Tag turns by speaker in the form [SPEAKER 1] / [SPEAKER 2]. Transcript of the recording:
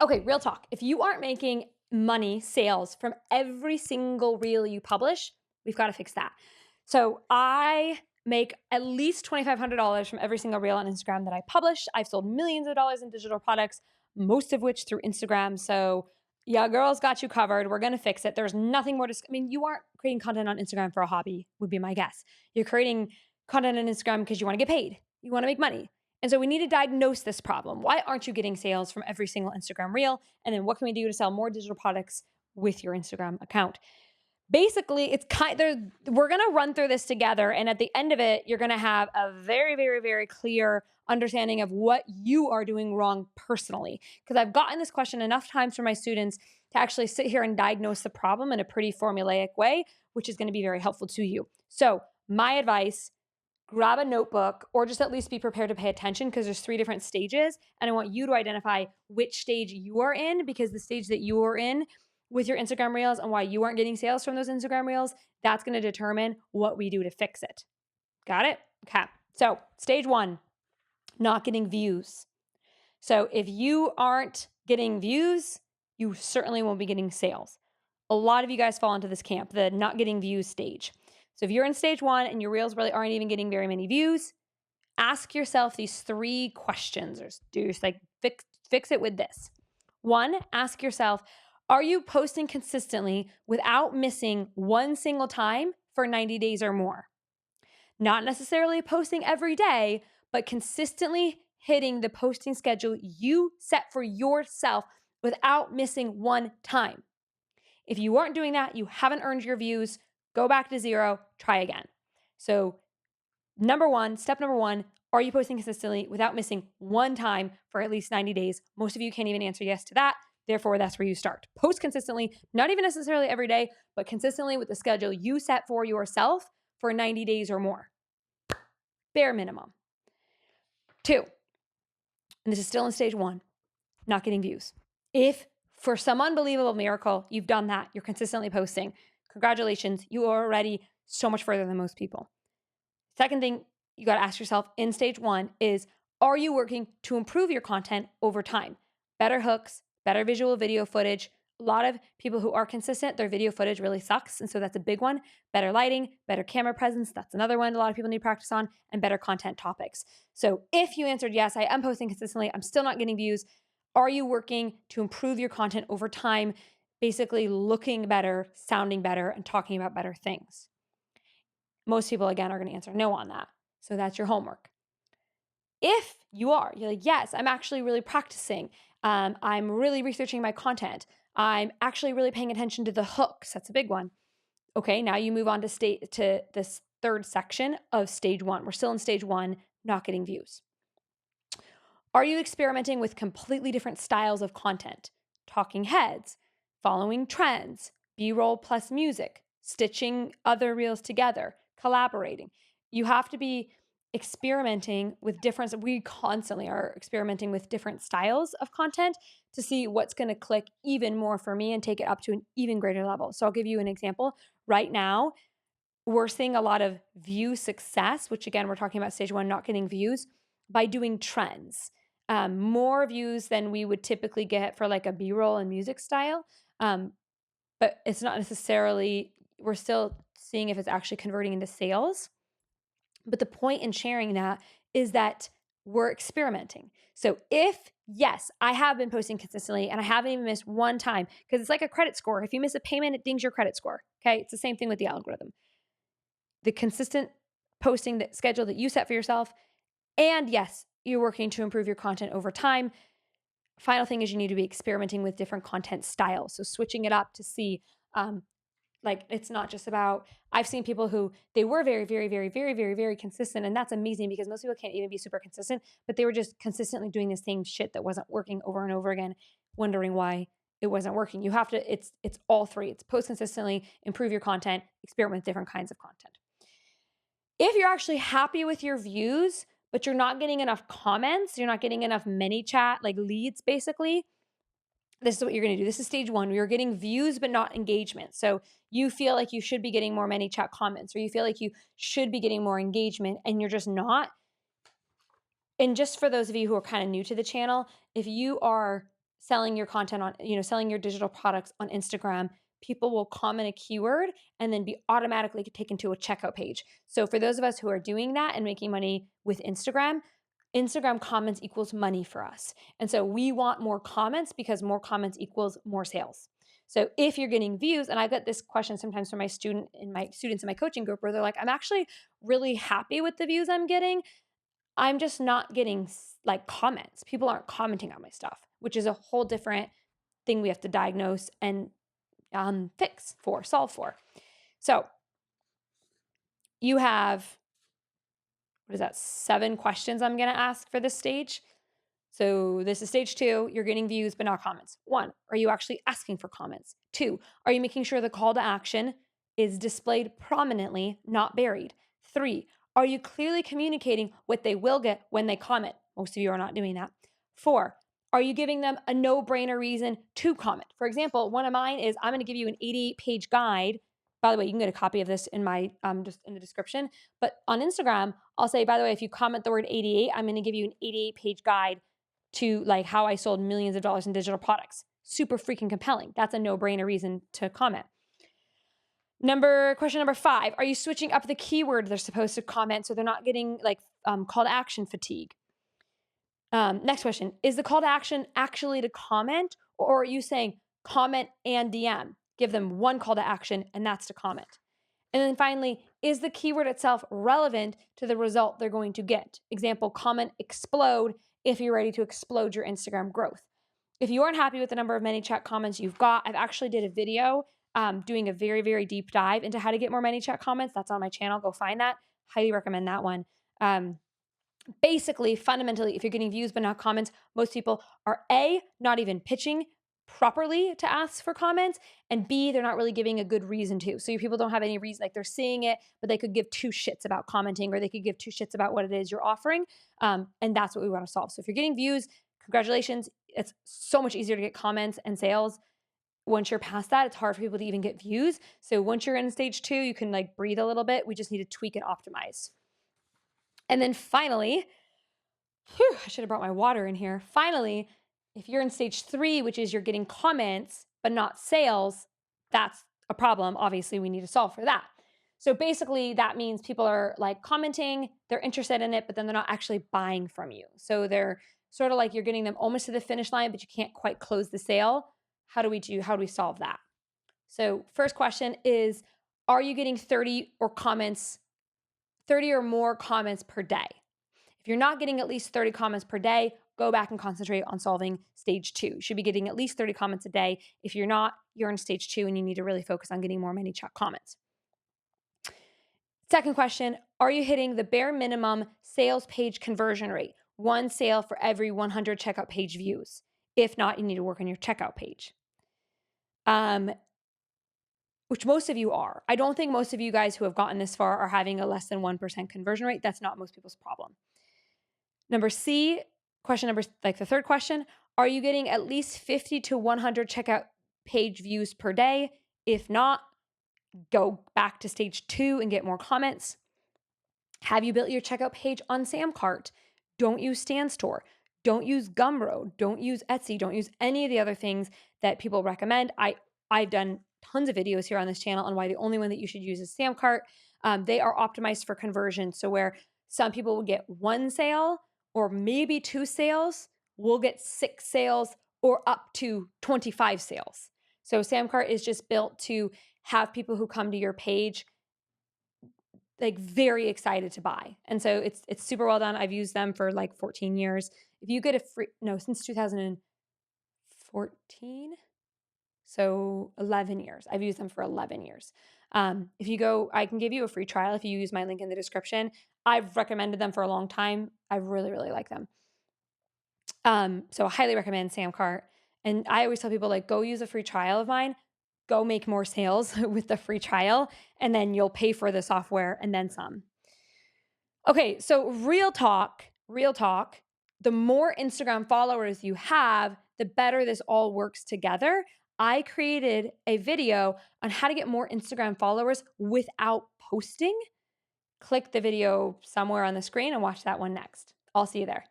[SPEAKER 1] Okay, real talk. If you aren't making money, sales from every single reel you publish, we've got to fix that. So I make at least $2,500 from every single reel on Instagram that I publish. I've sold millions of dollars in digital products, most of which through Instagram. So yeah, girls got you covered. We're going to fix it. There's nothing more to, I mean, you aren't creating content on Instagram for a hobby, would be my guess. You're creating content on Instagram because you want to get paid. You want to make money. And so we need to diagnose this problem. Why aren't you getting sales from every single Instagram reel? And then what can we do to sell more digital products with your Instagram account? Basically, it's we're going to run through this together, and at the end of it, you're going to have a very, very, very clear understanding of what you are doing wrong personally. Because I've gotten this question enough times from my students to actually sit here and diagnose the problem in a pretty formulaic way, which is going to be very helpful to you. So my advice: grab a notebook, or just at least be prepared to pay attention, because there's 3 different stages. And I want you to identify which stage you are in, because the stage that you are in with your Instagram reels and why you aren't getting sales from those Instagram reels, that's going to determine what we do to fix it. Got it? Okay. So stage 1, not getting views. So if you aren't getting views, you certainly won't be getting sales. A lot of you guys fall into this camp, the not getting views stage. So if you're in stage 1 and your reels really aren't even getting very many views, ask yourself these 3 questions, or just like fix it with this. 1, ask yourself, are you posting consistently without missing one single time for 90 days or more? Not necessarily posting every day, but consistently hitting the posting schedule you set for yourself without missing one time. If you aren't doing that, you haven't earned your views. Go back to 0, try again. So step number one, are you posting consistently without missing one time for at least 90 days? Most of you can't even answer yes to that. Therefore, that's where you start. Post consistently, not even necessarily every day, but consistently with the schedule you set for yourself for 90 days or more. Bare minimum. 2, and this is still in stage 1, not getting views. If for some unbelievable miracle you've done that, you're consistently posting, congratulations, you are already so much further than most people. Second thing you got to ask yourself in stage 1 is, are you working to improve your content over time? Better hooks, better visual video footage. A lot of people who are consistent, their video footage really sucks. And so that's a big one. Better lighting, better camera presence. That's another one a lot of people need practice on, and better content topics. So if you answered yes, I am posting consistently, I'm still not getting views. Are you working to improve your content over time? Basically looking better, sounding better, and talking about better things. Most people, again, are going to answer no on that. So that's your homework. If you're like, yes, I'm actually really practicing. I'm really researching my content. I'm actually really paying attention to the hooks. That's a big one. Okay, now you move on to this 3rd section of stage 1. We're still in stage 1, not getting views. Are you experimenting with completely different styles of content? Talking heads, following trends, B-roll plus music, stitching other reels together, collaborating. You have to be experimenting with different, we constantly are experimenting with different styles of content to see what's going to click even more for me and take it up to an even greater level. So I'll give you an example. Right now, we're seeing a lot of view success, which again, we're talking about stage 1, not getting views, by doing trends. More views than we would typically get for like a B-roll and music style. But it's not necessarily, we're still seeing if it's actually converting into sales. But the point in sharing that is that we're experimenting. So if, yes, I have been posting consistently and I haven't even missed one time, because it's like a credit score. If you miss a payment, it dings your credit score. Okay. It's the same thing with the algorithm. The consistent posting schedule that you set for yourself, and yes, you're working to improve your content over time. Final thing is, you need to be experimenting with different content styles. So switching it up to see, like, it's not just about, I've seen people who they were very, very, very, very, very, very consistent. And that's amazing, because most people can't even be super consistent, but they were just consistently doing the same shit that wasn't working over and over again, wondering why it wasn't working. You have to, it's all 3. It's post consistently, improve your content, experiment with different kinds of content. If you're actually happy with your views, but you're not getting enough comments, you're not getting enough ManyChat, like leads, basically, this is what you're going to do. This is stage 1. You're getting views, but not engagement. So you feel like you should be getting more ManyChat comments, or you feel like you should be getting more engagement, and you're just not. And just for those of you who are kind of new to the channel, if you are selling your content on, selling your digital products on Instagram, people will comment a keyword and then be automatically taken to a checkout page. So for those of us who are doing that and making money with Instagram, Instagram comments equals money for us. And so we want more comments because more comments equals more sales. So if you're getting views, and I get this question sometimes from my students in my coaching group where they're like, I'm actually really happy with the views I'm getting. I'm just not getting like comments. People aren't commenting on my stuff, which is a whole different thing we have to diagnose and solve for. So you have, what is that, 7 questions I'm going to ask for this stage. So this is stage 2. You're getting views, but not comments. 1, are you actually asking for comments? 2, are you making sure the call to action is displayed prominently, not buried? 3, are you clearly communicating what they will get when they comment? Most of you are not doing that. 4, are you giving them a no-brainer reason to comment? For example, one of mine is I'm going to give you an 88-page guide. By the way, you can get a copy of this in my just in the description. But on Instagram, I'll say, by the way, if you comment the word 88, I'm going to give you an 88-page guide to like how I sold millions of dollars in digital products. Super freaking compelling. That's a no-brainer reason to comment. Question number 5, are you switching up the keyword they're supposed to comment so they're not getting like call to action fatigue? Next question, is the call to action actually to comment, or are you saying comment and DM? Give them one call to action and that's to comment. And then finally, is the keyword itself relevant to the result they're going to get? Example, comment explode if you're ready to explode your Instagram growth. If you aren't happy with the number of ManyChat comments you've got, I've actually did a video doing a very, very deep dive into how to get more ManyChat comments. That's on my channel. Go find that. Highly recommend that one. Basically, fundamentally, if you're getting views but not comments, most people are A, not even pitching properly to ask for comments, and B, they're not really giving a good reason to. So your people don't have any reason, like they're seeing it, but they could give 2 shits about commenting, or they could give 2 shits about what it is you're offering. And that's what we want to solve. So if you're getting views, congratulations. It's so much easier to get comments and sales. Once you're past that, it's hard for people to even get views. So once you're in stage 2, you can like breathe a little bit. We just need to tweak and optimize. And then finally, I should have brought my water in here. Finally, if you're in stage 3, which is you're getting comments but not sales, that's a problem. Obviously, we need to solve for that. So basically, that means people are like commenting, they're interested in it, but then they're not actually buying from you. So they're sort of like you're getting them almost to the finish line, but you can't quite close the sale. How do we solve that? So first question is, are you getting 30 or more comments per day? If you're not getting at least 30 comments per day, go back and concentrate on solving stage 2. You should be getting at least 30 comments a day. If you're not, you're in stage 2 and you need to really focus on getting more ManyChat comments. Second question, are you hitting the bare minimum sales page conversion rate? 1 sale for every 100 checkout page views. If not, you need to work on your checkout page. Which most of you are. I don't think most of you guys who have gotten this far are having a less than 1% conversion rate. That's not most people's problem. The third question, are you getting at least 50 to 100 checkout page views per day? If not, go back to stage 2 and get more comments. Have you built your checkout page on Samcart? Don't use StanStore. Don't use Gumroad. Don't use Etsy. Don't use any of the other things that people recommend. I've done tons of videos here on this channel on why the only one that you should use is Samcart. They are optimized for conversion. So where some people will get 1 sale or maybe 2 sales, we'll get 6 sales or up to 25 sales. So Samcart is just built to have people who come to your page like very excited to buy. And so it's super well done. I've used them for like 14 years. If you get since 2014. So 11 years. I've used them for 11 years. If you go, I can give you a free trial if you use my link in the description. I've recommended them for a long time. I really, really like them. So I highly recommend Samcart. And I always tell people like, go use a free trial of mine. Go make more sales with the free trial, and then you'll pay for the software and then some. Okay, so real talk, the more Instagram followers you have, the better this all works together. I created a video on how to get more Instagram followers without posting. Click the video somewhere on the screen and watch that one next. I'll see you there.